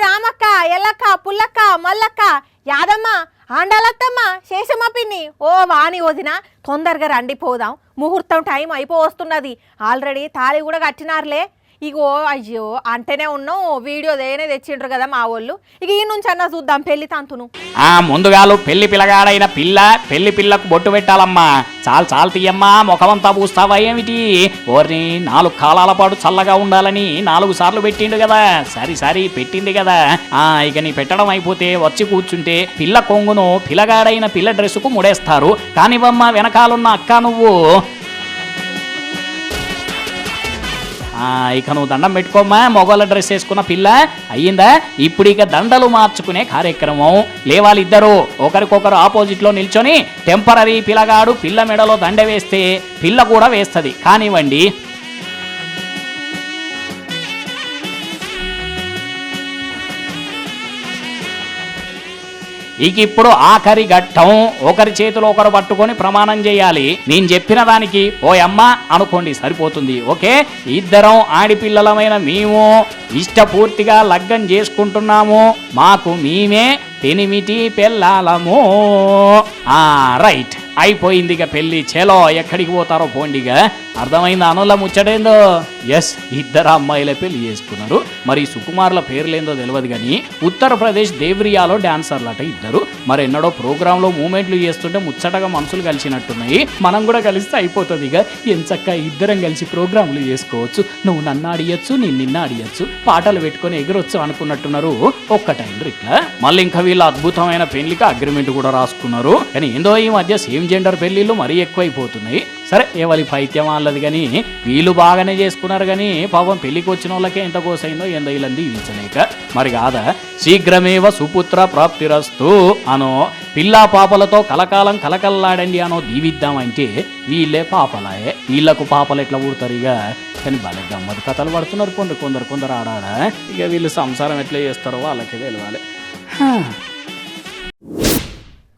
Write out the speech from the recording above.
రామక్క, ఎల్లక్క, పుల్లక్క, మల్లక్క, యాదమ్మ, ఆండాలత్తమ్మ, శేషమ్మ పిన్ని, ఓ వాణి వదిన, తొందరగా రండి పోదాం, ముహూర్తం టైం అయిపోవస్తున్నది. ఆల్రెడీ తాళి కూడా కట్టినారులే. ఇగో అయ్యో అంటేనే ఉన్నాం, వీడియో దేనే తెచ్చిండ్రు కదా మా వాళ్ళు. ఇక ఈ నుంచి అన్న చూద్దాం పెళ్లి తంతును. ముందుగాలు పెళ్లి పిల్లగాడైన పెళ్లి పిల్లకు బొట్టు పెట్టాలమ్మా. చాలు తీయమ్మా, ముఖమంతా పూస్తావా ఏమిటి? ఓర్ని 4 కాలాల పాటు చల్లగా ఉండాలని 4 సార్లు పెట్టిండు కదా. సరి పెట్టింది కదా. ఇక నీ పెట్టడం అయిపోతే వచ్చి కూర్చుంటే పిల్ల కొంగును పిల్లగాడైన పిల్ల డ్రెస్సుకు ముడేస్తారు. కానివమ్మా వెనకాలన్న అక్క నువ్వు. ఇక నువ్వు దండం పెట్టుకోమ్మా. మొగోళ్ళ డ్రెస్ వేసుకున్న పిల్ల అయ్యిందా? ఇప్పుడు ఇక దండలు మార్చుకునే కార్యక్రమం. లేవాళ్ళిద్దరూ ఒకరికొకరు ఆపోజిట్లో నిల్చొని టెంపరరీ పిల్లగాడు పిల్ల మెడలో దండ వేస్తే పిల్ల కూడా వేస్తుంది. కానివ్వండి. ఇక ఇప్పుడు ఆఖరి ఘట్టం. ఒకరి చేతిలో ఒకరు పట్టుకొని ప్రమాణం చేయాలి. నేను చెప్పిన దానికి ఓ అమ్మ అనుకోండి, సరిపోతుంది. ఓకే, ఇద్దరం ఆడిపిల్లలమైన మేము ఇష్టపూర్తిగా లగ్గం చేసుకుంటున్నాము. మాకు మేమే పెనిమిటి పెళ్ళాలము. రైట్, అయిపోయింది ఇక పెళ్లి. చేలో ఎక్కడికి పోతారో పోండిగా. అర్థమైంది అనుల ముచ్చటేందో? ఎస్, ఇద్దరు అమ్మాయిల పెళ్లి చేసుకున్నారు. మరి సుకుమార్ల పేర్లేందో తెలియదు కానీ ఉత్తరప్రదేశ్ దేవ్రియాలో డాన్సర్లట ఇద్దరు. మరి ఎన్నడో ప్రోగ్రాంలో మూమెంట్లు చేస్తుంటే ముచ్చటగా మనసులు కలిసినట్టున్నాయి. మనం కూడా కలిస్తే అయిపోతుంది. ఇక ఎంచక్క ఇద్దరం కలిసి ప్రోగ్రాంలు చేసుకోవచ్చు. నువ్వు నన్ను ఆడియచ్చు, నేను నిన్న ఆడియచ్చు, పాటలు పెట్టుకొని ఎగరొచ్చు అనుకున్నట్టున్నారు. ఒక్కటైండ్రు ఇట్లా. మళ్ళీ ఇంకా వీళ్ళ అద్భుతమైన పెళ్లికి అగ్రిమెంట్ కూడా రాసుకున్నారు. కానీ ఏందో ఈ మధ్య సేమ్ జెండర్ పెళ్లిళ్ళు మరీ ఎక్కువైపోతున్నాయి. సరే, ఎవరి పైత్యం వాళ్ళది కానీ వీళ్ళు బాగానే చేసుకున్నారు. కానీ పాపం పెళ్లికి వచ్చిన వాళ్ళకే ఎంత కోసైందో ఎంతో వీళ్ళని దీవించలేక. మరి కాదా, శీఘ్రమేవ సుపుత్ర ప్రాప్తిరస్తు అనో, పిల్లా పాపలతో కలకాలం కలకల్లాడండి అనో దీవిద్దామంటే వీళ్ళే పాపలాయే. వీళ్ళకు పాపలు ఎట్లా పుడతారు ఇక? కానీ భలే గమ్మది కథలు పడుతున్నారు కొందరు ఆడాడ. ఇక వీళ్ళు సంసారం ఎట్లా చేస్తారో వాళ్ళకే తెలియాలి.